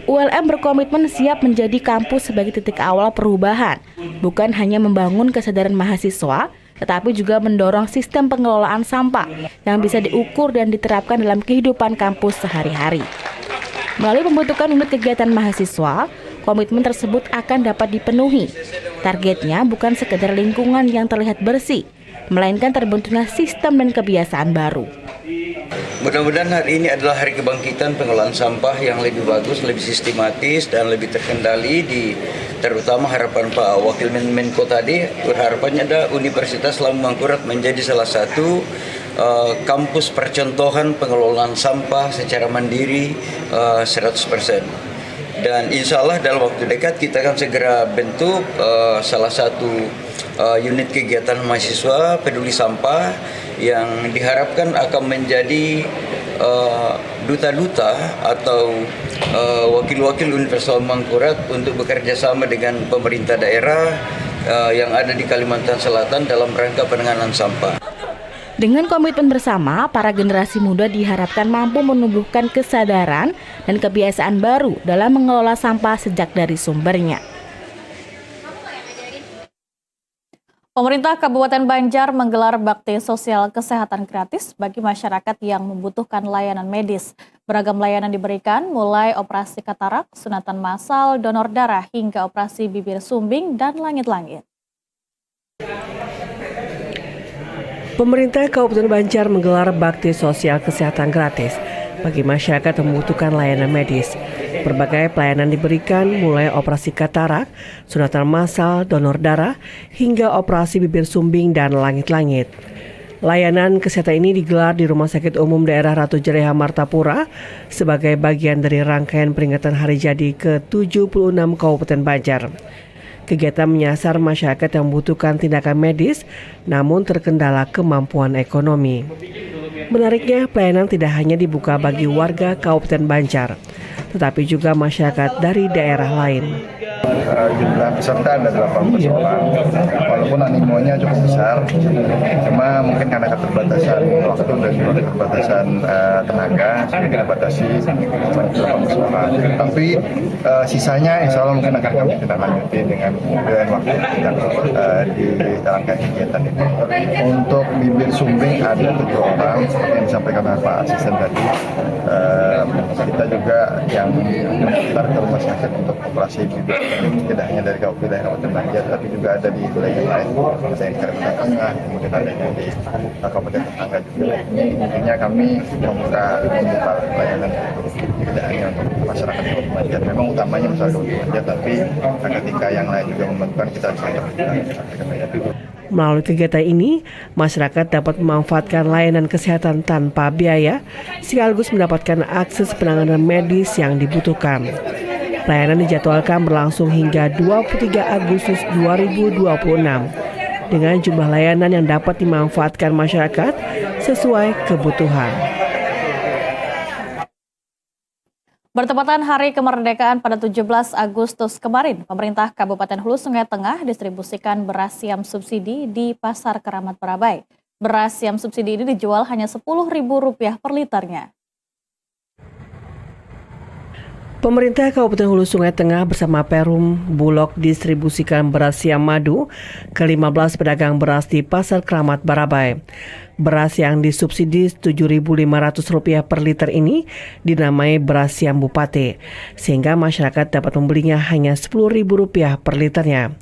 ULM berkomitmen siap menjadi kampus sebagai titik awal perubahan, bukan hanya membangun kesadaran mahasiswa, tetapi juga mendorong sistem pengelolaan sampah yang bisa diukur dan diterapkan dalam kehidupan kampus sehari-hari. Melalui pembentukan unit kegiatan mahasiswa, komitmen tersebut akan dapat dipenuhi. Targetnya bukan sekedar lingkungan yang terlihat bersih, melainkan terbentuknya sistem dan kebiasaan baru. Mudah-mudahan hari ini adalah hari kebangkitan pengelolaan sampah yang lebih bagus, lebih sistematis, dan lebih terkendali terutama harapan Pak Wakil Menko tadi, harapannya ada Universitas Lambung Mangkurat menjadi salah satu kampus percontohan pengelolaan sampah secara mandiri 100%. Dan insya Allah dalam waktu dekat kita akan segera bentuk salah satu unit kegiatan mahasiswa peduli sampah yang diharapkan akan menjadi duta-duta atau wakil-wakil Universitas Mangkurat untuk bekerja sama dengan pemerintah daerah yang ada di Kalimantan Selatan dalam rangka penanganan sampah. Dengan komitmen bersama, para generasi muda diharapkan mampu menumbuhkan kesadaran dan kebiasaan baru dalam mengelola sampah sejak dari sumbernya. Pemerintah Kabupaten Banjar menggelar bakti sosial kesehatan gratis bagi masyarakat yang membutuhkan layanan medis. Beragam layanan diberikan, mulai operasi katarak, sunatan massal, donor darah, hingga operasi bibir sumbing dan langit-langit. Pemerintah Kabupaten Banjar menggelar bakti sosial kesehatan gratis bagi masyarakat yang membutuhkan layanan medis. Berbagai pelayanan diberikan, mulai operasi katarak, sunatan massal, donor darah, hingga operasi bibir sumbing dan langit-langit. Layanan kesehatan ini digelar di Rumah Sakit Umum Daerah Ratu Jereha Martapura sebagai bagian dari rangkaian peringatan hari jadi ke-76 Kabupaten Banjar. Kegiatan menyasar masyarakat yang membutuhkan tindakan medis namun terkendala kemampuan ekonomi. Menariknya, pelayanan tidak hanya dibuka bagi warga Kabupaten Banjar, tetapi juga masyarakat dari daerah lain. Jumlah peserta ada 18 orang, walaupun animonya cukup besar, cuma mungkin karena keterbatasan waktu dan juga keterbatasan tenaga, kita batasi cuma 18 orang. Tapi sisanya insya Allah mungkin akan kami tindak lanjuti dengan kemudian waktu sedang di rangkaian kegiatan ini. Untuk bibir sumbing ada 7 orang, seperti yang disampaikan oleh Pak Asisten tadi. Kita juga yang mendaftar ke rumah sakit untuk operasi bibir, tidak hanya dari Kabupaten Banjar, tapi juga ada di wilayah lain, ada yang di Kalimantan Tengah, kemudian ada yang di Kabupaten tetangga juga. Intinya kami membuka pelayanan tidak hanya untuk masyarakat Kabupaten Banjar. Memang utamanya masyarakat Kabupaten Banjar, tapi ketika yang lain juga membutuhkan, kita bisa terbuka. Melalui kegiatan ini, masyarakat dapat memanfaatkan layanan kesehatan tanpa biaya, sekaligus mendapatkan akses penanganan medis yang dibutuhkan. Pelayanan dijadwalkan berlangsung hingga 23 Agustus 2026 dengan jumlah layanan yang dapat dimanfaatkan masyarakat sesuai kebutuhan. Bertepatan Hari Kemerdekaan pada 17 Agustus kemarin, pemerintah Kabupaten Hulu Sungai Tengah distribusikan beras siam subsidi di Pasar Keramat Barabai. Beras siam subsidi ini dijual hanya Rp10.000 per liternya. Pemerintah Kabupaten Hulu Sungai Tengah bersama Perum Bulog distribusikan beras siam madu ke 15 pedagang beras di Pasar Keramat Barabai. Beras yang disubsidi Rp7.500 per liter ini dinamai beras siam Bupati, sehingga masyarakat dapat membelinya hanya Rp10.000 per liternya.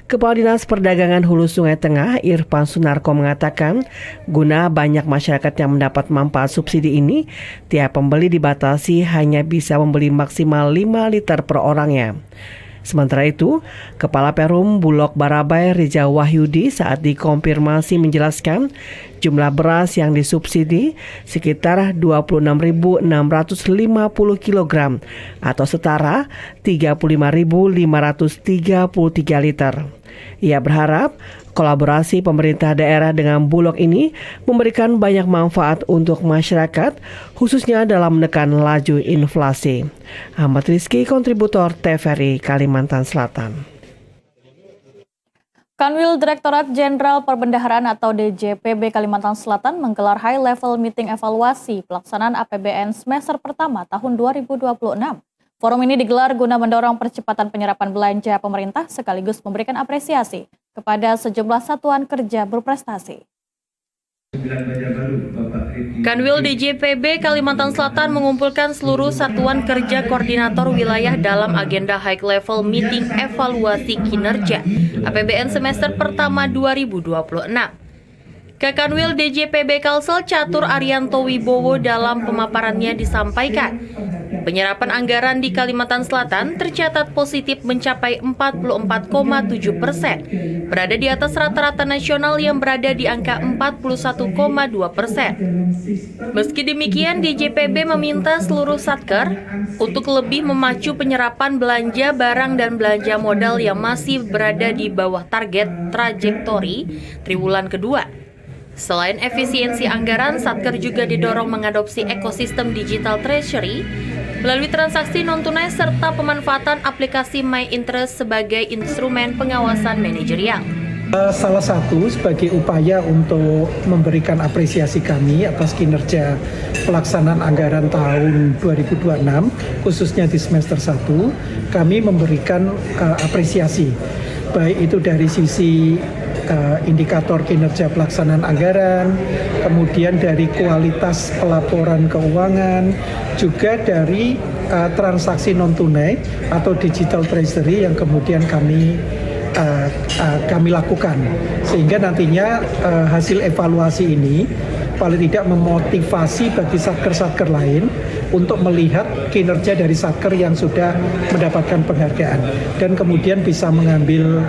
Kepala Dinas Perdagangan Hulu Sungai Tengah, Irfan Sunarko mengatakan, guna banyak masyarakat yang mendapat manfaat subsidi ini, tiap pembeli dibatasi hanya bisa membeli maksimal 5 liter per orangnya. Sementara itu, Kepala Perum Bulog Barabai Rijal Wahyudi saat dikonfirmasi menjelaskan jumlah beras yang disubsidi sekitar 26.650 kg atau setara 35.533 liter. Ia berharap kolaborasi pemerintah daerah dengan Bulog ini memberikan banyak manfaat untuk masyarakat, khususnya dalam menekan laju inflasi. Ahmad Rizky, kontributor TVRI Kalimantan Selatan. Kanwil Direktorat Jenderal Perbendaharaan atau DJPB Kalimantan Selatan menggelar high level meeting evaluasi pelaksanaan APBN semester pertama tahun 2026. Forum ini digelar guna mendorong percepatan penyerapan belanja pemerintah sekaligus memberikan apresiasi kepada sejumlah satuan kerja berprestasi. Kanwil DJPB Kalimantan Selatan mengumpulkan seluruh satuan kerja koordinator wilayah dalam agenda high level meeting evaluasi kinerja APBN semester pertama 2026. Kakanwil DJPB Kalsel Catur Arianto Wibowo dalam pemaparannya disampaikan, penyerapan anggaran di Kalimantan Selatan tercatat positif mencapai 44,7%, berada di atas rata-rata nasional yang berada di angka 41,2%. Meski demikian, DJPB meminta seluruh satker untuk lebih memacu penyerapan belanja barang dan belanja modal yang masih berada di bawah target trajektori triwulan kedua. Selain efisiensi anggaran, satker juga didorong mengadopsi ekosistem digital treasury melalui transaksi non-tunai serta pemanfaatan aplikasi My Interest sebagai instrumen pengawasan manajerial. Salah satu sebagai upaya untuk memberikan apresiasi kami atas kinerja pelaksanaan anggaran tahun 2026, khususnya di semester 1, kami memberikan apresiasi, baik itu dari sisi indikator kinerja pelaksanaan anggaran, kemudian dari kualitas pelaporan keuangan, juga dari transaksi non-tunai atau digital treasury yang kemudian kami lakukan, sehingga nantinya hasil evaluasi ini paling tidak memotivasi bagi satker-satker lain untuk melihat kinerja dari satker yang sudah mendapatkan penghargaan dan kemudian bisa mengambil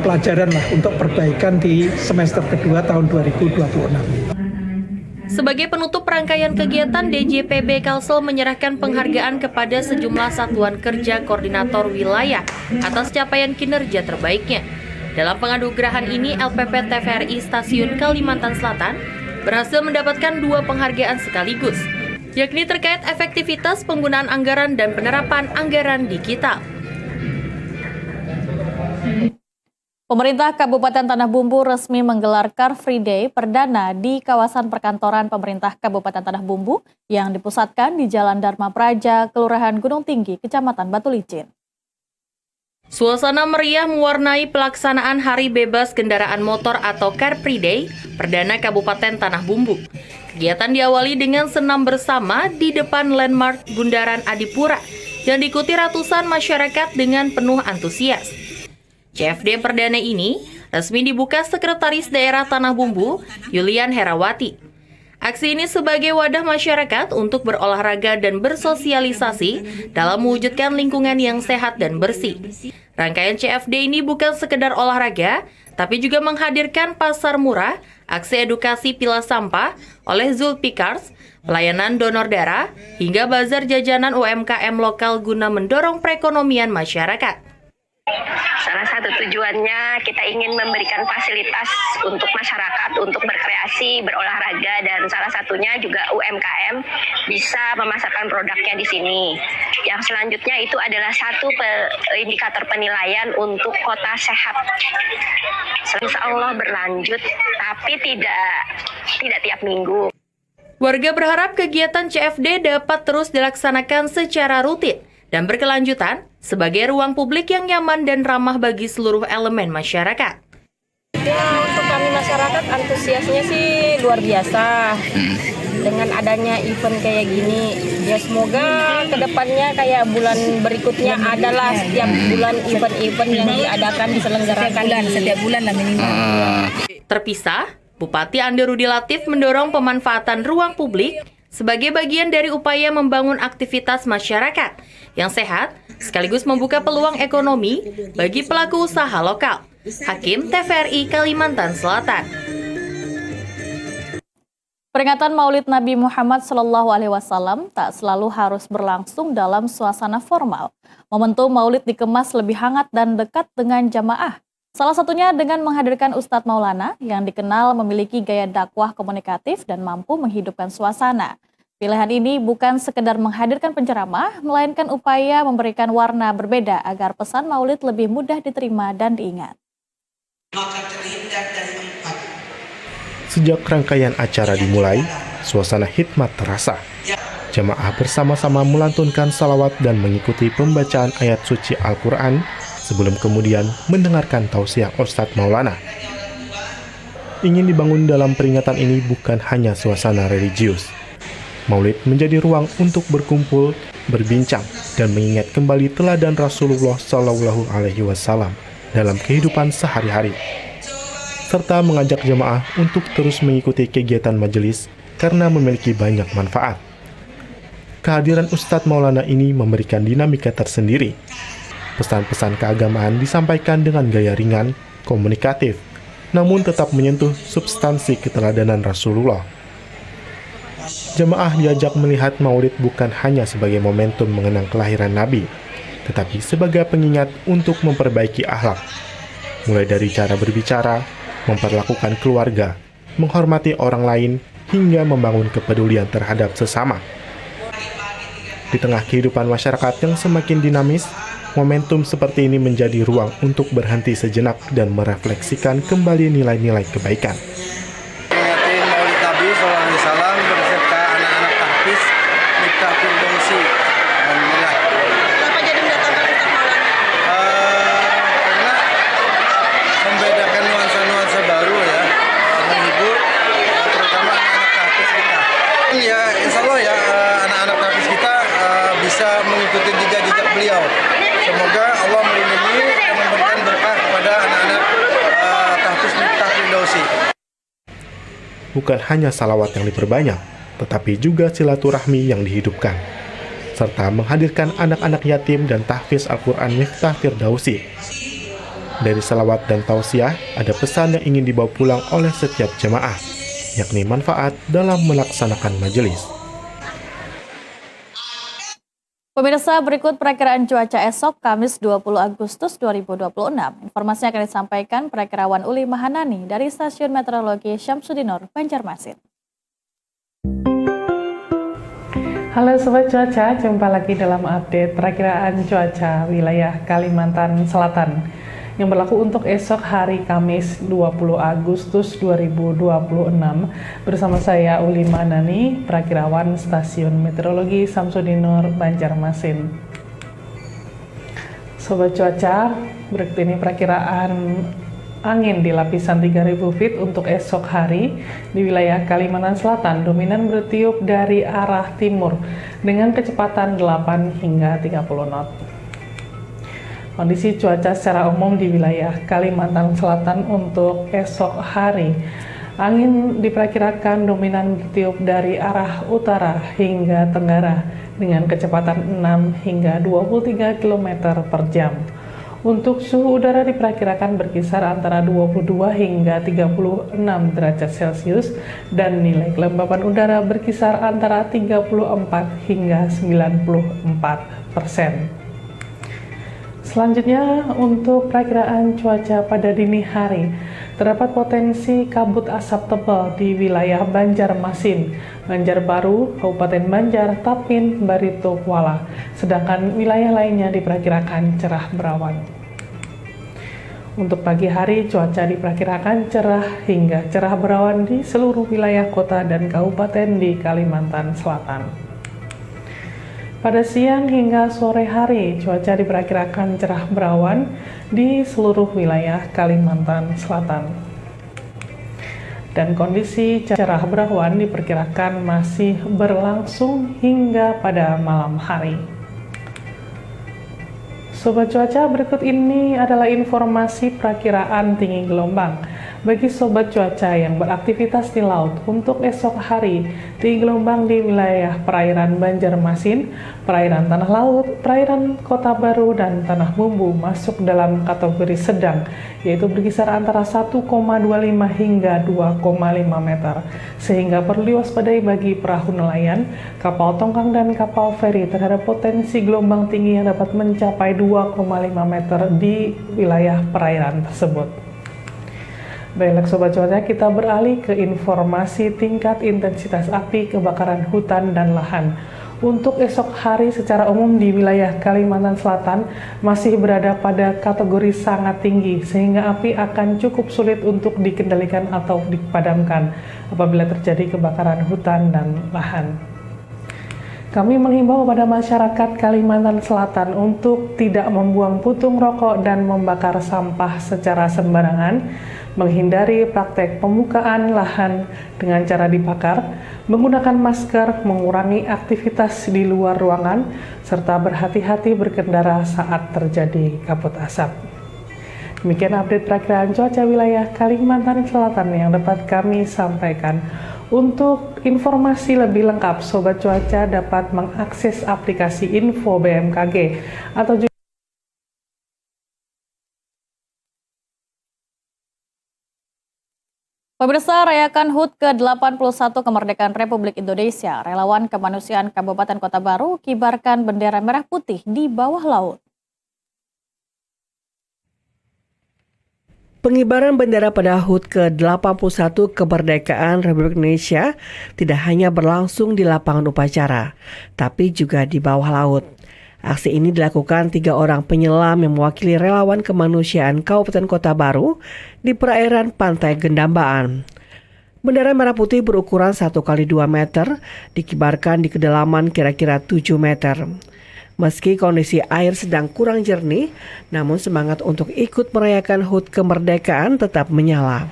pelajaran lah untuk perbaikan di semester kedua tahun 2026. Sebagai penutup rangkaian kegiatan, DJPB Kalsel menyerahkan penghargaan kepada sejumlah satuan kerja koordinator wilayah atas capaian kinerja terbaiknya. Dalam penganugerahan ini, LPP TVRI Stasiun Kalimantan Selatan berhasil mendapatkan 2 penghargaan sekaligus, yakni terkait efektivitas penggunaan anggaran dan penerapan anggaran digital. Pemerintah Kabupaten Tanah Bumbu resmi menggelar Car Free Day perdana di kawasan perkantoran pemerintah Kabupaten Tanah Bumbu yang dipusatkan di Jalan Dharma Praja, Kelurahan Gunung Tinggi, Kecamatan Batu Licin. Suasana meriah mewarnai pelaksanaan Hari Bebas Kendaraan Motor atau Car Free Day perdana Kabupaten Tanah Bumbu. Kegiatan diawali dengan senam bersama di depan landmark Bundaran Adipura yang diikuti ratusan masyarakat dengan penuh antusias. CFD perdana ini resmi dibuka Sekretaris Daerah Tanah Bumbu, Yulian Herawati. Aksi ini sebagai wadah masyarakat untuk berolahraga dan bersosialisasi dalam mewujudkan lingkungan yang sehat dan bersih. Rangkaian CFD ini bukan sekedar olahraga, tapi juga menghadirkan pasar murah, aksi edukasi pilah sampah oleh Zulfikars, pelayanan donor darah, hingga bazar jajanan UMKM lokal guna mendorong perekonomian masyarakat. Salah satu tujuannya kita ingin memberikan fasilitas untuk masyarakat untuk berkreasi, berolahraga, dan salah satunya juga UMKM bisa memasarkan produknya di sini. Yang selanjutnya itu adalah satu indikator penilaian untuk kota sehat. Insya Allah berlanjut, tapi tidak tiap minggu. Warga berharap kegiatan CFD dapat terus dilaksanakan secara rutin dan berkelanjutan sebagai ruang publik yang nyaman dan ramah bagi seluruh elemen masyarakat. Ya, untuk kami masyarakat antusiasnya sih luar biasa dengan adanya event kayak gini. Ya semoga kedepannya kayak bulan berikutnya adalah setiap bulan event-event yang diadakan diselenggarakan setiap bulan lah minimal. Terpisah, Bupati Andi Rudi Latif mendorong pemanfaatan ruang publik sebagai bagian dari upaya membangun aktivitas masyarakat yang sehat, sekaligus membuka peluang ekonomi bagi pelaku usaha lokal. Hakim TVRI Kalimantan Selatan. Peringatan Maulid Nabi Muhammad SAW tak selalu harus berlangsung dalam suasana formal. Momentum Maulid dikemas lebih hangat dan dekat dengan jamaah. Salah satunya dengan menghadirkan Ustadz Maulana yang dikenal memiliki gaya dakwah komunikatif dan mampu menghidupkan suasana. Pilihan ini bukan sekedar menghadirkan penceramah, melainkan upaya memberikan warna berbeda agar pesan Maulid lebih mudah diterima dan diingat. Sejak rangkaian acara dimulai, suasana hikmat terasa. Jamaah bersama-sama melantunkan salawat dan mengikuti pembacaan ayat suci Al-Quran sebelum kemudian mendengarkan tausiah Ustadz Maulana. Ingin dibangun dalam peringatan ini bukan hanya suasana religius. Maulid menjadi ruang untuk berkumpul, berbincang, dan mengingat kembali teladan Rasulullah Shallallahu Alaihi Wasallam dalam kehidupan sehari-hari, serta mengajak jemaah untuk terus mengikuti kegiatan majelis karena memiliki banyak manfaat. Kehadiran Ustadz Maulana ini memberikan dinamika tersendiri. Pesan-pesan keagamaan disampaikan dengan gaya ringan, komunikatif, namun tetap menyentuh substansi keteladanan Rasulullah. Jemaah diajak melihat Maulid bukan hanya sebagai momentum mengenang kelahiran Nabi, tetapi sebagai pengingat untuk memperbaiki akhlak, mulai dari cara berbicara, memperlakukan keluarga, menghormati orang lain, hingga membangun kepedulian terhadap sesama. Di tengah kehidupan masyarakat yang semakin dinamis, momentum seperti ini menjadi ruang untuk berhenti sejenak dan merefleksikan kembali nilai-nilai kebaikan. Maulid Nabi SAW berserta anak-anak tahfiz Miftah Firdausi. Alhamdulillah. Kenapa jadi mendatangkan Ustadz Maulana? Karena membedakan nuansa-nuansa baru ya, menghibur terutama anak-anak tahfiz kita. Ya, insya Allah ya anak-anak tahfiz kita bisa mengikuti jejak-jejak beliau. Semoga Allah melindungi dan memberikan berkah kepada anak-anak tahfiz Miftah Firdausi. Bukan hanya salawat yang diperbanyak, tetapi juga silaturahmi yang dihidupkan, serta menghadirkan anak-anak yatim dan tahfiz Al-Quran Miftah Firdausi. Dari salawat dan tausiah, ada pesan yang ingin dibawa pulang oleh setiap jemaah, yakni manfaat dalam melaksanakan majelis. Pemirsa, berikut perakiraan cuaca esok Kamis 20 Agustus 2026. Informasinya akan disampaikan Perakirawan Uli Mahanani dari Stasiun Meteorologi Syamsudinor, Banjarmasin. Halo Sobat Cuaca, jumpa lagi dalam update perakiraan cuaca wilayah Kalimantan Selatan yang berlaku untuk esok hari Kamis 20 Agustus 2026 bersama saya Uli Manani, Perakirawan Stasiun Meteorologi Syamsudinor, Banjarmasin. Sobat Cuaca, berikut ini perakiraan angin di lapisan 3000 feet untuk esok hari di wilayah Kalimantan Selatan dominan bertiup dari arah timur dengan kecepatan 8 hingga 30 knot. Kondisi cuaca secara umum di wilayah Kalimantan Selatan untuk esok hari. Angin diperkirakan dominan bertiup dari arah utara hingga tenggara dengan kecepatan 6 hingga 23 km per jam. Untuk suhu udara diperkirakan berkisar antara 22 hingga 36 derajat Celcius dan nilai kelembapan udara berkisar antara 34 hingga 94%. Selanjutnya, untuk perakiraan cuaca pada dini hari, terdapat potensi kabut asap tebal di wilayah Banjarmasin, Banjarbaru, Kabupaten Banjar, Tapin, Barito, Kuala. Sedangkan wilayah lainnya diperkirakan cerah berawan. Untuk pagi hari, cuaca diperkirakan cerah hingga cerah berawan di seluruh wilayah kota dan kabupaten di Kalimantan Selatan. Pada siang hingga sore hari, cuaca diperkirakan cerah berawan di seluruh wilayah Kalimantan Selatan. Dan kondisi cerah berawan diperkirakan masih berlangsung hingga pada malam hari. Sobat Cuaca, berikut ini adalah informasi perakiraan tinggi gelombang bagi Sobat Cuaca yang beraktivitas di laut untuk esok hari. Tinggi gelombang di wilayah perairan Banjarmasin, perairan Tanah Laut, perairan Kota Baru, dan Tanah Bumbu masuk dalam kategori sedang, yaitu berkisar antara 1,25 hingga 2,5 meter, sehingga perlu diwaspadai bagi perahu nelayan, kapal tongkang, dan kapal feri terhadap potensi gelombang tinggi yang dapat mencapai 2,5 meter di wilayah perairan tersebut. Baiklah Sobat Cuaca, kita beralih ke informasi tingkat intensitas api kebakaran hutan dan lahan. Untuk esok hari secara umum di wilayah Kalimantan Selatan masih berada pada kategori sangat tinggi sehingga api akan cukup sulit untuk dikendalikan atau dipadamkan apabila terjadi kebakaran hutan dan lahan. Kami menghimbau kepada masyarakat Kalimantan Selatan untuk tidak membuang puntung rokok dan membakar sampah secara sembarangan, menghindari praktek pembukaan lahan dengan cara dibakar, menggunakan masker, mengurangi aktivitas di luar ruangan, serta berhati-hati berkendara saat terjadi kabut asap. Demikian update perakiraan cuaca wilayah Kalimantan Selatan yang dapat kami sampaikan. Untuk informasi lebih lengkap, Sobat Cuaca dapat mengakses aplikasi Info BMKG atau juga Pemirsa, rayakan HUT ke-81 Kemerdekaan Republik Indonesia, relawan kemanusiaan Kabupaten Kota Baru kibarkan bendera merah putih di bawah laut. Pengibaran bendera pada HUT ke-81 Kemerdekaan Republik Indonesia tidak hanya berlangsung di lapangan upacara, tapi juga di bawah laut. Aksi ini dilakukan 3 orang penyelam yang mewakili relawan kemanusiaan Kabupaten Kota Baru di perairan Pantai Gendambaan. Bendera merah putih berukuran 1 x 2 meter dikibarkan di kedalaman kira-kira 7 meter. Meski kondisi air sedang kurang jernih, namun semangat untuk ikut merayakan HUT kemerdekaan tetap menyala.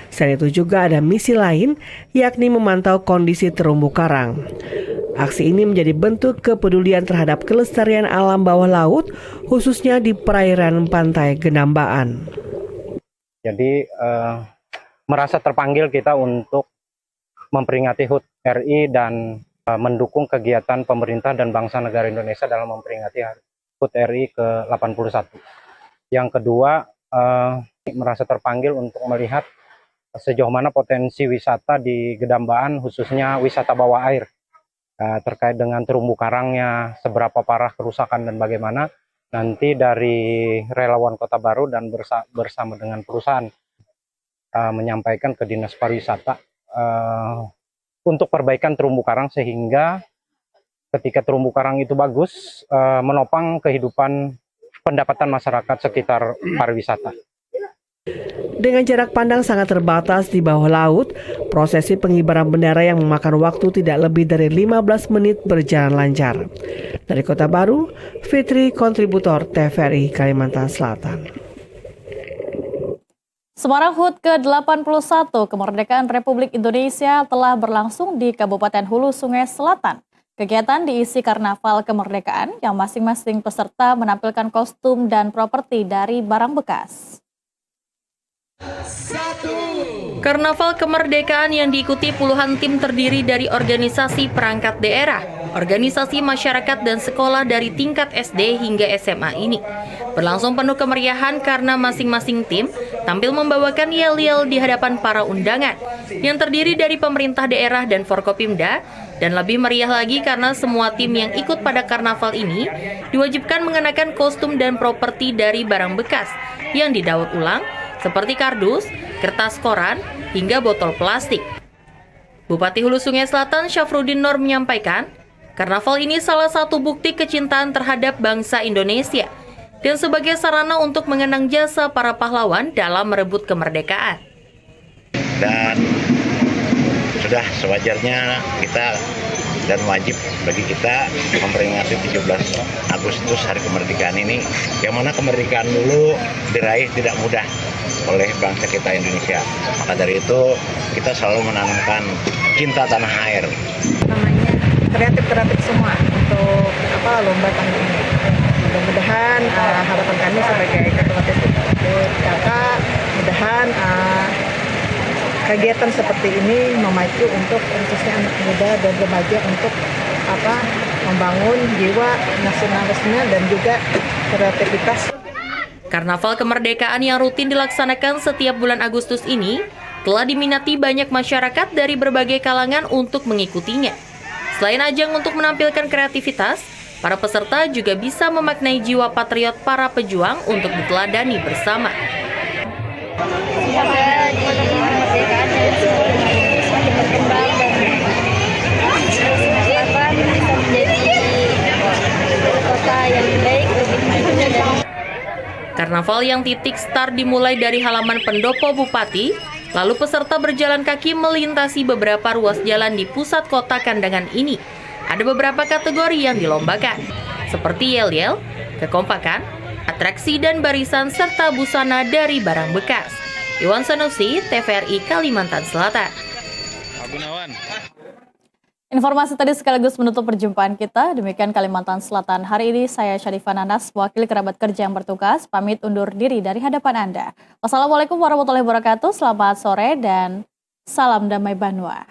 Selain itu juga ada misi lain, yakni memantau kondisi terumbu karang. Aksi ini menjadi bentuk kepedulian terhadap kelestarian alam bawah laut, khususnya di perairan Pantai Gendambaan. Jadi merasa terpanggil kita untuk memperingati HUT RI dan mendukung kegiatan pemerintah dan bangsa negara Indonesia dalam memperingati HUT RI ke-81. Yang kedua, merasa terpanggil untuk melihat sejauh mana potensi wisata di Gedambaan, khususnya wisata bawah air, terkait dengan terumbu karangnya, seberapa parah kerusakan dan bagaimana. Nanti dari relawan Kota Baru dan bersama dengan perusahaan menyampaikan ke Dinas Pariwisata untuk perbaikan terumbu karang, sehingga ketika terumbu karang itu bagus, menopang kehidupan pendapatan masyarakat sekitar pariwisata. Dengan jarak pandang sangat terbatas di bawah laut, prosesi pengibaran bendera yang memakan waktu tidak lebih dari 15 menit berjalan lancar. Dari Kota Baru, Fitri, kontributor TVRI Kalimantan Selatan. Semarang HUT ke-81 kemerdekaan Republik Indonesia telah berlangsung di Kabupaten Hulu Sungai Selatan. Kegiatan diisi karnaval kemerdekaan yang masing-masing peserta menampilkan kostum dan properti dari barang bekas. Karnaval kemerdekaan yang diikuti puluhan tim terdiri dari organisasi perangkat daerah, organisasi masyarakat dan sekolah dari tingkat SD hingga SMA ini berlangsung penuh kemeriahan karena masing-masing tim tampil membawakan yel-yel di hadapan para undangan yang terdiri dari pemerintah daerah dan Forkopimda, dan lebih meriah lagi karena semua tim yang ikut pada karnaval ini diwajibkan mengenakan kostum dan properti dari barang bekas yang didaur ulang seperti kardus, kertas koran, hingga botol plastik. Bupati Hulu Sungai Selatan Syafruddin Nur menyampaikan, karnaval ini salah satu bukti kecintaan terhadap bangsa Indonesia dan sebagai sarana untuk mengenang jasa para pahlawan dalam merebut kemerdekaan. Dan sudah sewajarnya kita dan wajib bagi kita memperingati 17 Agustus Hari Kemerdekaan ini, yang mana kemerdekaan dulu diraih tidak mudah oleh bangsa kita Indonesia. Maka dari itu kita selalu menanamkan cinta tanah air. Namanya kreatif semua untuk lomba tahun ini. Mudah-mudahan harapan kami sebagai ketua kakak, mudahan kegiatan seperti ini memacu untuk khususnya anak muda dan remaja untuk membangun jiwa nasionalisme dan juga kreativitas. Karnaval kemerdekaan yang rutin dilaksanakan setiap bulan Agustus ini telah diminati banyak masyarakat dari berbagai kalangan untuk mengikutinya. Selain ajang untuk menampilkan kreativitas, para peserta juga bisa memaknai jiwa patriot para pejuang untuk diteladani bersama. Semoga di kemerdekaan semakin berkembang dan Selatan bisa menjadi kota yang baik, lebih maju dan Karnaval yang titik start dimulai dari halaman pendopo Bupati, lalu peserta berjalan kaki melintasi beberapa ruas jalan di pusat kota Kandangan ini. Ada beberapa kategori yang dilombakan, seperti yel-yel, kekompakan, atraksi dan barisan serta busana dari barang bekas. Iwan Sanusi, TVRI Kalimantan Selatan. Informasi tadi sekaligus menutup perjumpaan kita. Demikian Kalimantan Selatan hari ini. Saya Syarifah Nanas, wakil kerabat kerja yang bertugas, pamit undur diri dari hadapan Anda. Wassalamualaikum warahmatullahi wabarakatuh. Selamat sore dan salam damai Banua.